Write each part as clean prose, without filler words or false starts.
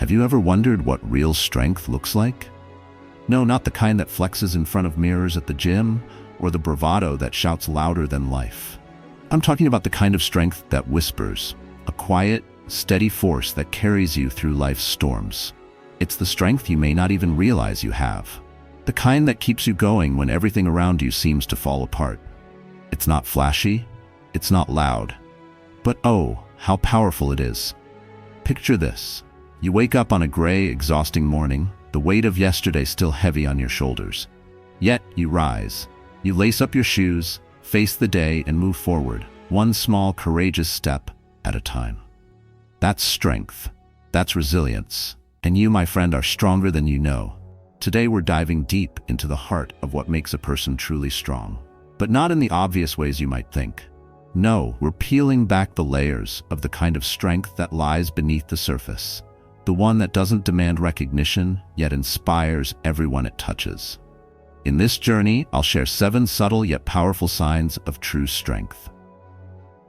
Have you ever wondered what real strength looks like? No, not the kind that flexes in front of mirrors at the gym, or the bravado that shouts louder than life. I'm talking about the kind of strength that whispers, a quiet, steady force that carries you through life's storms. It's the strength you may not even realize you have. The kind that keeps you going when everything around you seems to fall apart. It's not flashy, it's not loud, but oh, how powerful it is. Picture this. You wake up on a gray, exhausting morning, the weight of yesterday still heavy on your shoulders. Yet you rise. You lace up your shoes, face the day, and move forward, one small, courageous step at a time. That's strength. That's resilience. And you, my friend, are stronger than you know. Today we're diving deep into the heart of what makes a person truly strong. But not in the obvious ways you might think. No, we're peeling back the layers of the kind of strength that lies beneath the surface. The one that doesn't demand recognition, yet inspires everyone it touches. In this journey, I'll share 7 subtle yet powerful signs of true strength.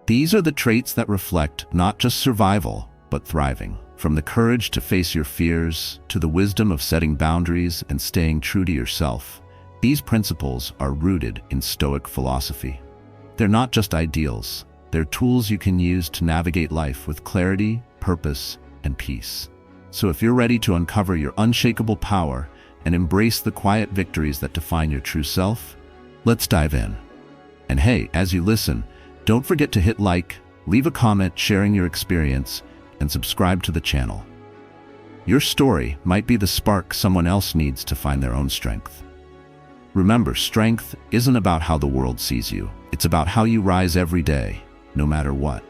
These are the traits that reflect not just survival, but thriving. From the courage to face your fears, to the wisdom of setting boundaries and staying true to yourself, these principles are rooted in Stoic philosophy. They're not just ideals, they're tools you can use to navigate life with clarity, purpose, and peace. So if you're ready to uncover your unshakable power and embrace the quiet victories that define your true self, let's dive in. And hey, as you listen, don't forget to hit like, leave a comment sharing your experience, and subscribe to the channel. Your story might be the spark someone else needs to find their own strength. Remember, strength isn't about how the world sees you. It's about how you rise every day, no matter what.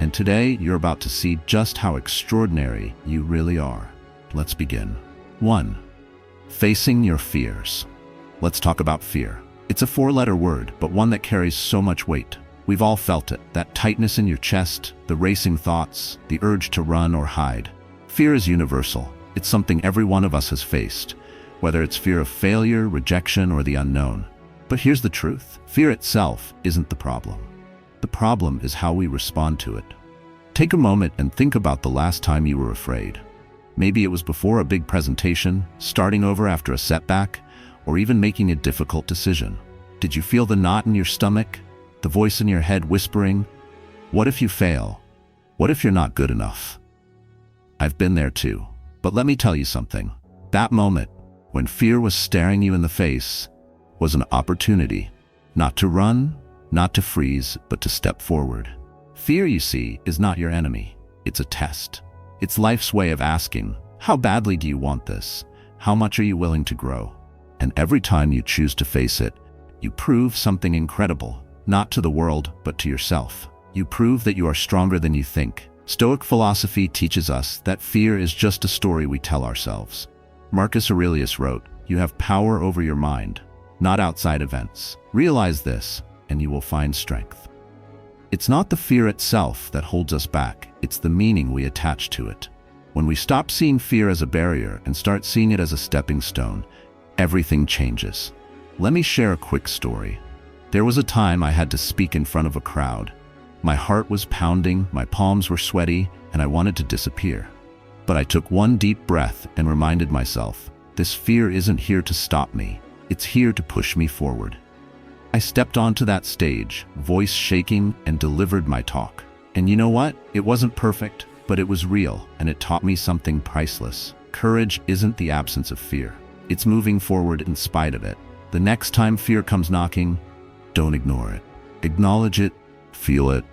And today, you're about to see just how extraordinary you really are. Let's begin. 1. Facing your fears. Let's talk about fear. It's a 4-letter word, but one that carries so much weight. We've all felt it, that tightness in your chest, the racing thoughts, the urge to run or hide. Fear is universal. It's something every one of us has faced, whether it's fear of failure, rejection, or the unknown. But here's the truth. Fear itself isn't the problem. The problem is how we respond to it. Take a moment and think about the last time you were afraid. Maybe it was before a big presentation, starting over after a setback, or even making a difficult decision. Did you feel the knot in your stomach? The voice in your head whispering, "What if you fail? What if you're not good enough?" I've been there too. But let me tell you something. That moment, when fear was staring you in the face, was an opportunity. Not to run, not to freeze, but to step forward. Fear, you see, is not your enemy. It's a test. It's life's way of asking, how badly do you want this? How much are you willing to grow? And every time you choose to face it, you prove something incredible. Not to the world, but to yourself. You prove that you are stronger than you think. Stoic philosophy teaches us that fear is just a story we tell ourselves. Marcus Aurelius wrote, "You have power over your mind, not outside events. Realize this, and you will find strength." It's not the fear itself that holds us back, it's the meaning we attach to it. When we stop seeing fear as a barrier and start seeing it as a stepping stone, everything changes. Let me share a quick story. There was a time I had to speak in front of a crowd. My heart was pounding, my palms were sweaty, and I wanted to disappear. But I took one deep breath and reminded myself, this fear isn't here to stop me, it's here to push me forward. I stepped onto that stage, voice shaking, and delivered my talk. And you know what? It wasn't perfect, but it was real, and it taught me something priceless. Courage isn't the absence of fear. It's moving forward in spite of it. The next time fear comes knocking, don't ignore it. Acknowledge it, feel it,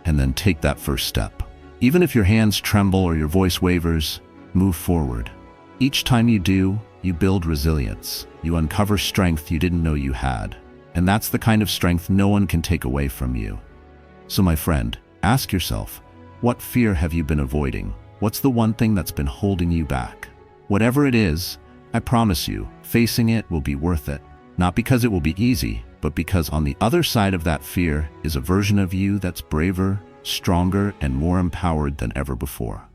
and then take that first step. Even if your hands tremble or your voice wavers, move forward. Each time you do, you build resilience. You uncover strength you didn't know you had. And that's the kind of strength no one can take away from you. So my friend, ask yourself, what fear have you been avoiding? What's the one thing that's been holding you back? Whatever it is, I promise you, facing it will be worth it. Not because it will be easy, but because on the other side of that fear is a version of you that's braver, stronger, and more empowered than ever before.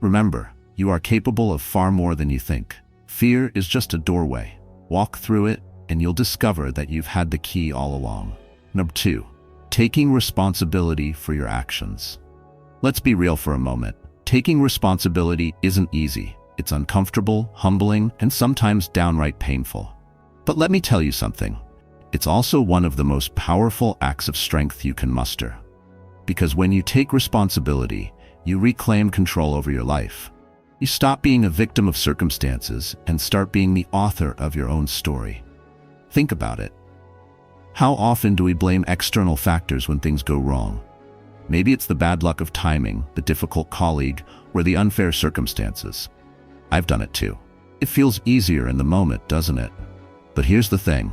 Remember, you are capable of far more than you think. Fear is just a doorway. Walk through it, and you'll discover that you've had the key all along. Number 2, taking responsibility for your actions. Let's be real for a moment. Taking responsibility isn't easy. It's uncomfortable, humbling, and sometimes downright painful. But let me tell you something. It's also one of the most powerful acts of strength you can muster. Because when you take responsibility, you reclaim control over your life. You stop being a victim of circumstances and start being the author of your own story. Think about it. How often do we blame external factors when things go wrong? Maybe it's the bad luck of timing, the difficult colleague, or the unfair circumstances. I've done it too. It feels easier in the moment, doesn't it? But here's the thing.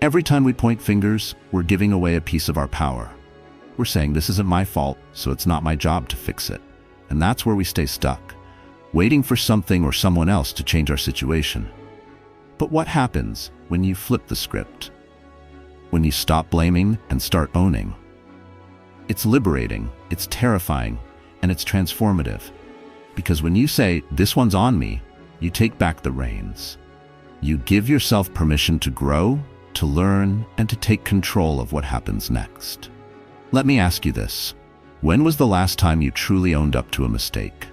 Every time we point fingers, we're giving away a piece of our power. We're saying this isn't my fault, so it's not my job to fix it. And that's where we stay stuck, waiting for something or someone else to change our situation. But what happens when you flip the script? When you stop blaming and start owning? It's liberating, it's terrifying, and it's transformative. Because when you say, "This one's on me," you take back the reins. You give yourself permission to grow, to learn, and to take control of what happens next. Let me ask you this. When was the last time you truly owned up to a mistake?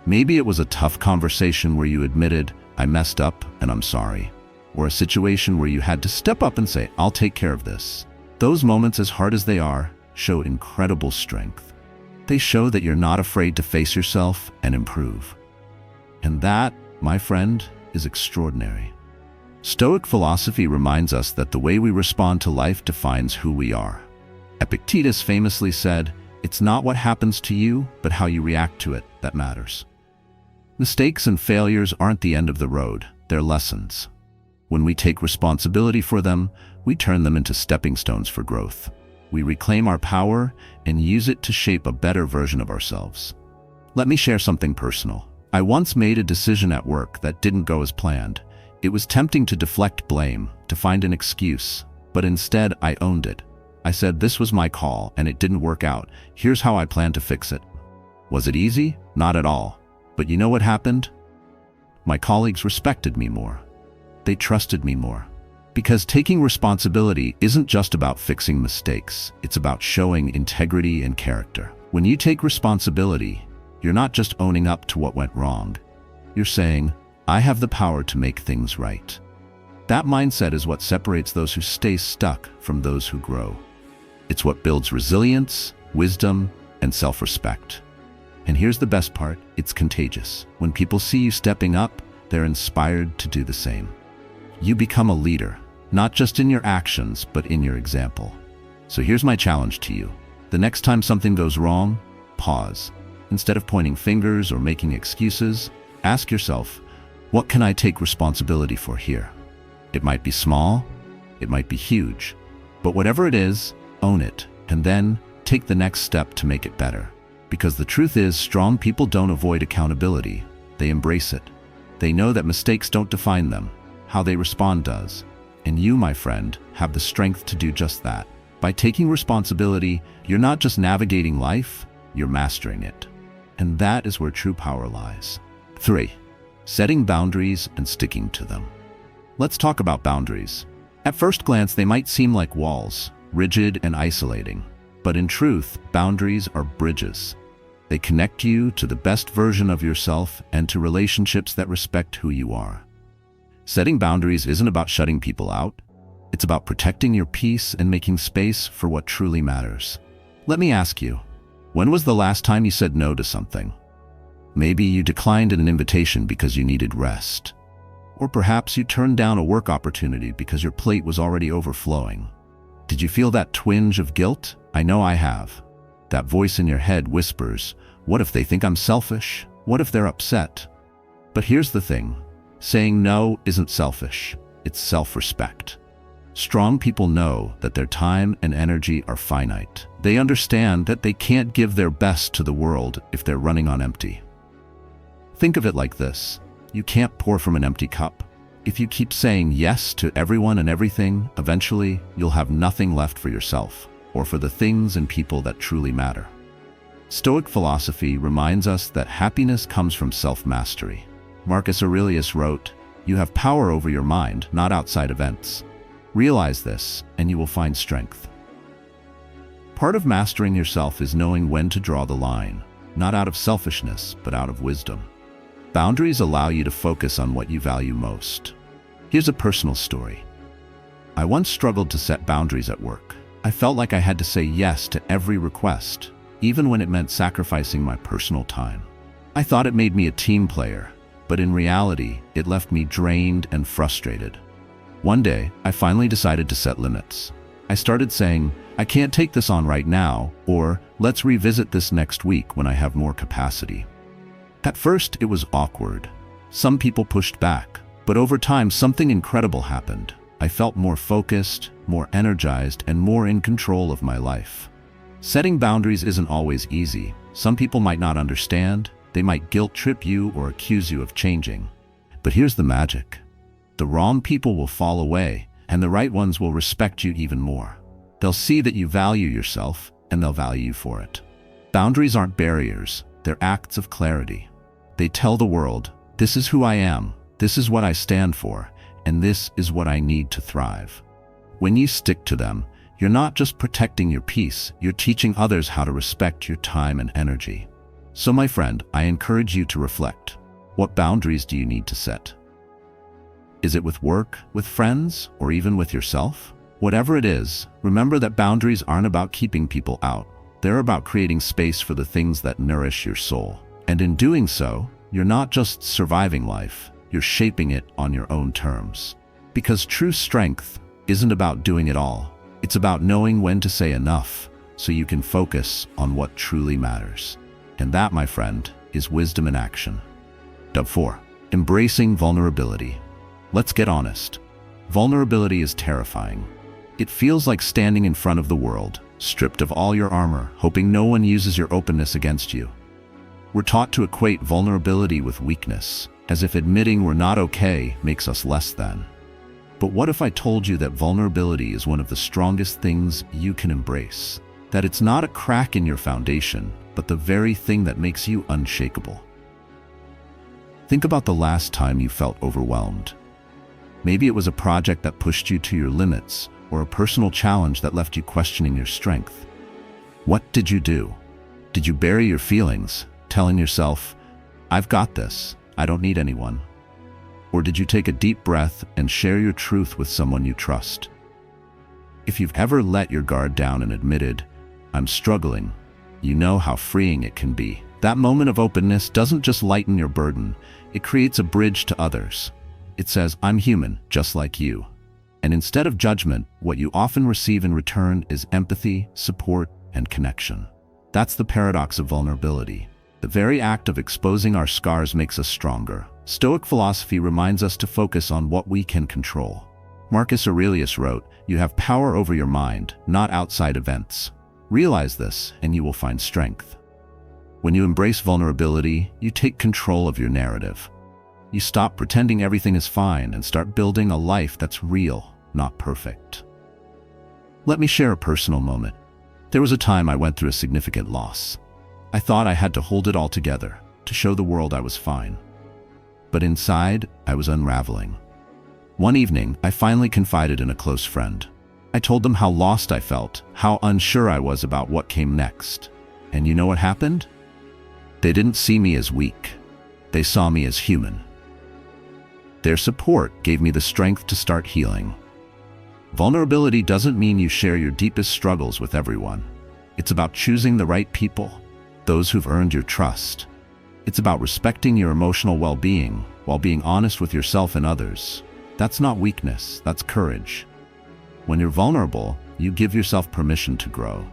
Maybe it was a tough conversation where you admitted, "I messed up and I'm sorry." Or a situation where you had to step up and say, "I'll take care of this." Those moments, as hard as they are, show incredible strength. They show that you're not afraid to face yourself and improve. And that, my friend, is extraordinary. Stoic philosophy reminds us that the way we respond to life defines who we are. Epictetus famously said, "It's not what happens to you, but how you react to it that matters." Mistakes and failures aren't the end of the road, they're lessons. When we take responsibility for them, we turn them into stepping stones for growth. We reclaim our power and use it to shape a better version of ourselves. Let me share something personal. I once made a decision at work that didn't go as planned. It was tempting to deflect blame, to find an excuse, but instead I owned it. I said this was my call and it didn't work out. Here's how I plan to fix it. Was it easy? Not at all. But you know what happened? My colleagues respected me more. They trusted me more. Because taking responsibility isn't just about fixing mistakes, it's about showing integrity and character. When you take responsibility, you're not just owning up to what went wrong. You're saying, "I have the power to make things right." That mindset is what separates those who stay stuck from those who grow. It's what builds resilience, wisdom, and self-respect. And here's the best part, it's contagious. When people see you stepping up, they're inspired to do the same. You become a leader. Not just in your actions, but in your example. So here's my challenge to you. The next time something goes wrong, pause. Instead of pointing fingers or making excuses, ask yourself, what can I take responsibility for here? It might be small, it might be huge, but whatever it is, own it, and then take the next step to make it better. Because the truth is, strong people don't avoid accountability, they embrace it. They know that mistakes don't define them, how they respond does. And you, my friend, have the strength to do just that. By taking responsibility, you're not just navigating life, you're mastering it. And that is where true power lies. 3. Setting boundaries and sticking to them. Let's talk about boundaries. At first glance, they might seem like walls, rigid and isolating. But in truth, boundaries are bridges. They connect you to the best version of yourself and to relationships that respect who you are. Setting boundaries isn't about shutting people out. It's about protecting your peace and making space for what truly matters. Let me ask you, when was the last time you said no to something? Maybe you declined an invitation because you needed rest. Or perhaps you turned down a work opportunity because your plate was already overflowing. Did you feel that twinge of guilt? I know I have. That voice in your head whispers, what if they think I'm selfish? What if they're upset? But here's the thing. Saying no isn't selfish, it's self-respect. Strong people know that their time and energy are finite. They understand that they can't give their best to the world if they're running on empty. Think of it like this. You can't pour from an empty cup. If you keep saying yes to everyone and everything, eventually you'll have nothing left for yourself or for the things and people that truly matter. Stoic philosophy reminds us that happiness comes from self-mastery. Marcus Aurelius wrote, "You have power over your mind, not outside events. Realize this, and you will find strength." Part of mastering yourself is knowing when to draw the line. not out of selfishness, but out of wisdom. Boundaries allow you to focus on what you value most. Here's a personal story. I once struggled to set boundaries at work. I felt like I had to say yes to every request, even when it meant sacrificing my personal time. I thought it made me a team player, but in reality, it left me drained and frustrated. One day, I finally decided to set limits. I started saying, "I can't take this on right now," or "let's revisit this next week when I have more capacity." At first, it was awkward. Some people pushed back, but over time, something incredible happened. I felt more focused, more energized, and more in control of my life. Setting boundaries isn't always easy. Some people might not understand. They might guilt trip you or accuse you of changing. But here's the magic. The wrong people will fall away, and the right ones will respect you even more. They'll see that you value yourself, and they'll value you for it. Boundaries aren't barriers, they're acts of clarity. They tell the world, this is who I am, this is what I stand for, and this is what I need to thrive. When you stick to them, you're not just protecting your peace, you're teaching others how to respect your time and energy. So my friend, I encourage you to reflect. What boundaries do you need to set? Is it with work, with friends, or even with yourself? Whatever it is, remember that boundaries aren't about keeping people out. They're about creating space for the things that nourish your soul. And in doing so, you're not just surviving life, you're shaping it on your own terms. Because true strength isn't about doing it all. It's about knowing when to say enough so you can focus on what truly matters. And that, my friend, is wisdom in action. Step 4. Embracing vulnerability. Let's get honest. Vulnerability is terrifying. It feels like standing in front of the world, stripped of all your armor, hoping no one uses your openness against you. We're taught to equate vulnerability with weakness, as if admitting we're not okay makes us less than. But what if I told you that vulnerability is one of the strongest things you can embrace? That it's not a crack in your foundation, but the very thing that makes you unshakable. Think about the last time you felt overwhelmed. Maybe it was a project that pushed you to your limits, or a personal challenge that left you questioning your strength. What did you do? Did you bury your feelings, telling yourself, "I've got this, I don't need anyone"? Or did you take a deep breath and share your truth with someone you trust? If you've ever let your guard down and admitted, "I'm struggling," you know how freeing it can be. That moment of openness doesn't just lighten your burden, it creates a bridge to others. It says, "I'm human, just like you." And instead of judgment, what you often receive in return is empathy, support, and connection. That's the paradox of vulnerability. The very act of exposing our scars makes us stronger. Stoic philosophy reminds us to focus on what we can control. Marcus Aurelius wrote, "You have power over your mind, not outside events." Realize this, and you will find strength. When you embrace vulnerability, you take control of your narrative. You stop pretending everything is fine and start building a life that's real, not perfect. Let me share a personal moment. There was a time I went through a significant loss. I thought I had to hold it all together, to show the world I was fine. But inside, I was unraveling. One evening, I finally confided in a close friend. I told them how lost I felt, how unsure I was about what came next. And you know what happened? They didn't see me as weak. They saw me as human. Their support gave me the strength to start healing. Vulnerability doesn't mean you share your deepest struggles with everyone. It's about choosing the right people, those who've earned your trust. It's about respecting your emotional well-being while being honest with yourself and others. That's not weakness, that's courage. When you're vulnerable, you give yourself permission to grow.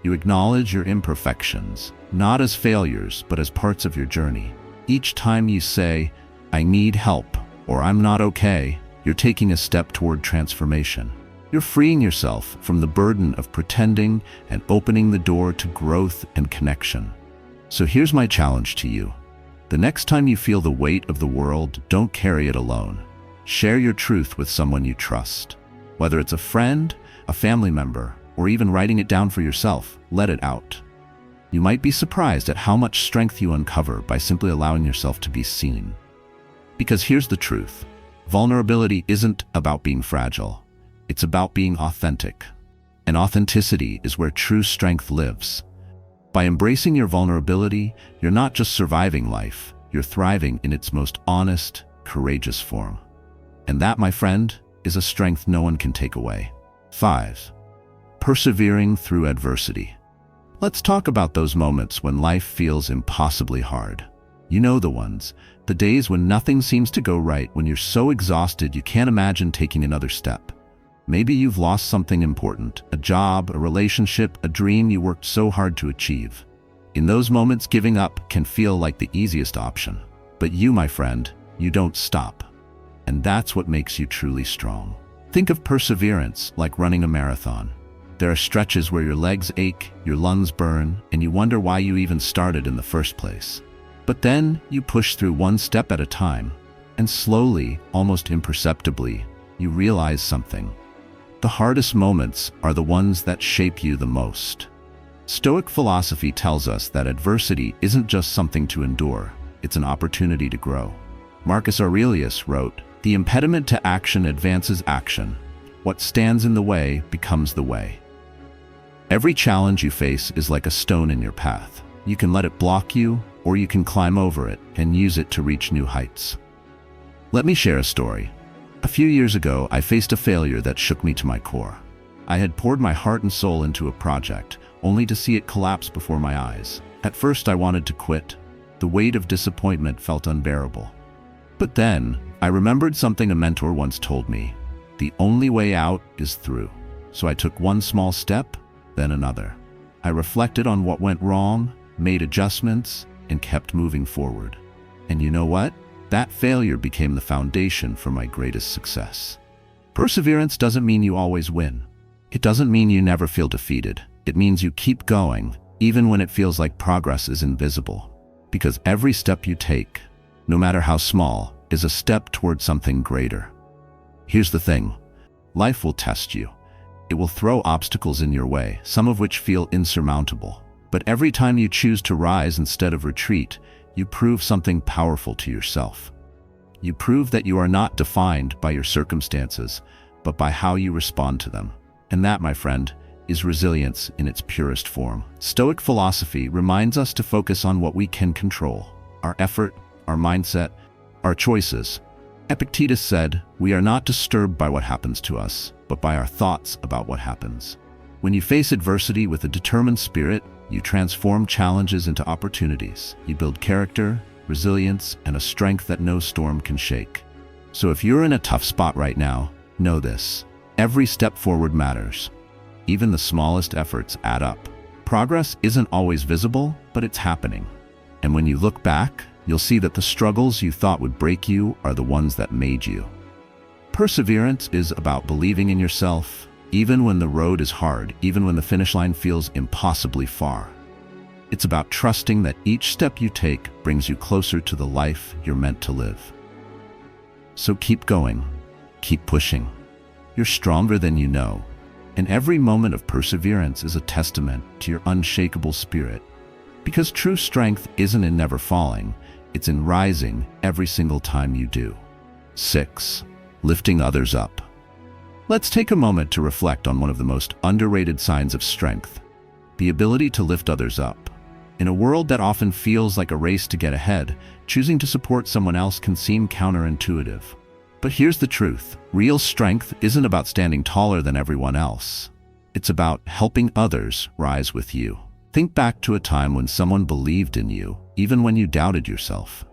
You acknowledge your imperfections, not as failures, but as parts of your journey. Each time you say, "I need help," or "I'm not okay," you're taking a step toward transformation. You're freeing yourself from the burden of pretending and opening the door to growth and connection. So here's my challenge to you. The next time you feel the weight of the world, don't carry it alone. Share your truth with someone you trust. Whether it's a friend, a family member, or even writing it down for yourself, let it out. You might be surprised at how much strength you uncover by simply allowing yourself to be seen. Because here's the truth. Vulnerability isn't about being fragile. It's about being authentic. And authenticity is where true strength lives. By embracing your vulnerability, you're not just surviving life, you're thriving in its most honest, courageous form. And that, my friend, is a strength no one can take away. 5. Persevering through adversity. Let's talk about those moments when life feels impossibly hard. You know the ones, the days when nothing seems to go right, when you're so exhausted you can't imagine taking another step. Maybe you've lost something important, a job, a relationship, a dream you worked so hard to achieve. In those moments, giving up can feel like the easiest option. But you, my friend, you don't stop. And that's what makes you truly strong. Think of perseverance like running a marathon. There are stretches where your legs ache, your lungs burn, and you wonder why you even started in the first place. But then you push through one step at a time, and slowly, almost imperceptibly, you realize something. The hardest moments are the ones that shape you the most. Stoic philosophy tells us that adversity isn't just something to endure, it's an opportunity to grow. Marcus Aurelius wrote, "The impediment to action advances action. What stands in the way becomes the way." Every challenge you face is like a stone in your path. You can let it block you, or you can climb over it and use it to reach new heights. Let me share a story. A few years ago, I faced a failure that shook me to my core. I had poured my heart and soul into a project, only to see it collapse before my eyes. At first, I wanted to quit. The weight of disappointment felt unbearable. But then, I remembered something a mentor once told me. The only way out is through. So I took one small step, then another. I reflected on what went wrong, made adjustments, and kept moving forward. And you know what? That failure became the foundation for my greatest success. Perseverance doesn't mean you always win. It doesn't mean you never feel defeated. It means you keep going, even when it feels like progress is invisible. Because every step you take, no matter how small, is a step toward something greater. Here's the thing. Life will test you. It will throw obstacles in your way, some of which feel insurmountable. But every time you choose to rise instead of retreat, you prove something powerful to yourself. You prove that you are not defined by your circumstances, but by how you respond to them. And that, my friend, is resilience in its purest form. Stoic philosophy reminds us to focus on what we can control: our effort, our mindset, our choices. Epictetus said, "We are not disturbed by what happens to us, but by our thoughts about what happens." When you face adversity with a determined spirit, you transform challenges into opportunities. You build character, resilience, and a strength that no storm can shake. So if you're in a tough spot right now, know this: every step forward matters. Even the smallest efforts add up. Progress isn't always visible, but it's happening. And when you look back, you'll see that the struggles you thought would break you are the ones that made you. Perseverance is about believing in yourself, even when the road is hard, even when the finish line feels impossibly far. It's about trusting that each step you take brings you closer to the life you're meant to live. So keep going, keep pushing. You're stronger than you know, and every moment of perseverance is a testament to your unshakable spirit. Because true strength isn't in never falling, it's in rising every single time you do. 6. Lifting others up. Let's take a moment to reflect on one of the most underrated signs of strength: the ability to lift others up. In a world that often feels like a race to get ahead, choosing to support someone else can seem counterintuitive. But here's the truth: real strength isn't about standing taller than everyone else. It's about helping others rise with you. Think back to a time when someone believed in you, even when you doubted yourself.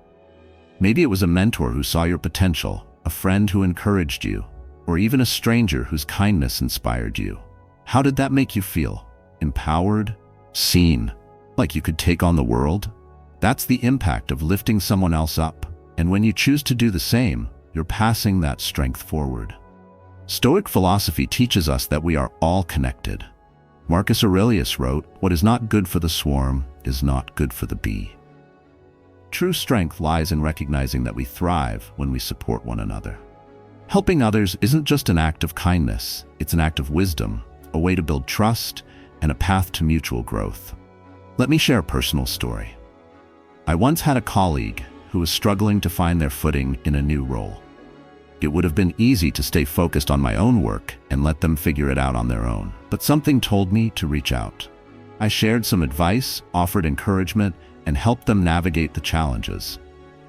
Maybe it was a mentor who saw your potential, a friend who encouraged you, or even a stranger whose kindness inspired you. How did that make you feel? Empowered? Seen? Like you could take on the world? That's the impact of lifting someone else up. And when you choose to do the same, you're passing that strength forward. Stoic philosophy teaches us that we are all connected. Marcus Aurelius wrote, "What is not good for the swarm is not good for the bee." True strength lies in recognizing that we thrive when we support one another. Helping others isn't just an act of kindness, it's an act of wisdom, a way to build trust, and a path to mutual growth. Let me share a personal story. I once had a colleague who was struggling to find their footing in a new role. It would have been easy to stay focused on my own work and let them figure it out on their own, but something told me to reach out. I shared some advice, offered encouragement, and helped them navigate the challenges.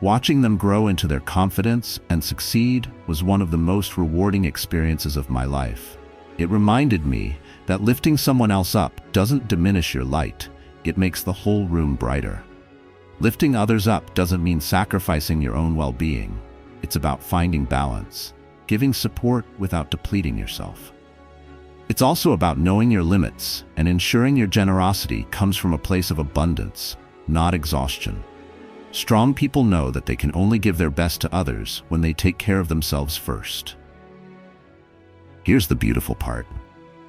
Watching them grow into their confidence and succeed was one of the most rewarding experiences of my life. It reminded me that lifting someone else up doesn't diminish your light, it makes the whole room brighter. Lifting others up doesn't mean sacrificing your own well-being. It's about finding balance, giving support without depleting yourself. It's also about knowing your limits and ensuring your generosity comes from a place of abundance, not exhaustion. Strong people know that they can only give their best to others when they take care of themselves first. Here's the beautiful part.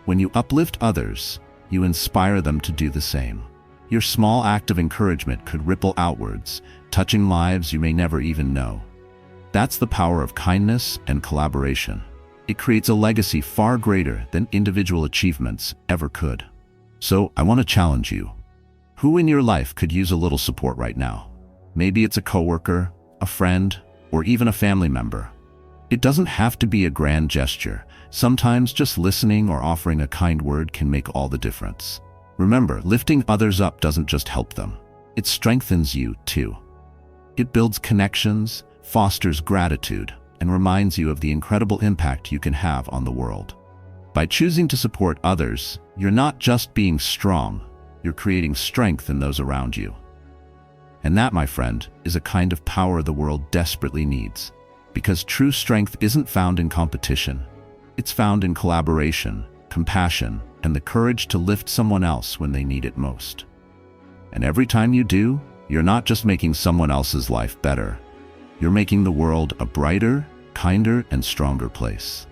When you uplift others, you inspire them to do the same. Your small act of encouragement could ripple outwards, touching lives you may never even know. That's the power of kindness and collaboration. It creates a legacy far greater than individual achievements ever could. So, I want to challenge you. Who in your life could use a little support right now? Maybe it's a coworker, a friend, or even a family member. It doesn't have to be a grand gesture. Sometimes just listening or offering a kind word can make all the difference. Remember, lifting others up doesn't just help them. It strengthens you, too. It builds connections, fosters gratitude, and reminds you of the incredible impact you can have on the world. By choosing to support others, you're not just being strong, you're creating strength in those around you. And that, my friend, is a kind of power the world desperately needs. Because true strength isn't found in competition. It's found in collaboration, compassion, and the courage to lift someone else when they need it most. And every time you do, you're not just making someone else's life better. You're making the world a brighter, kinder, and stronger place.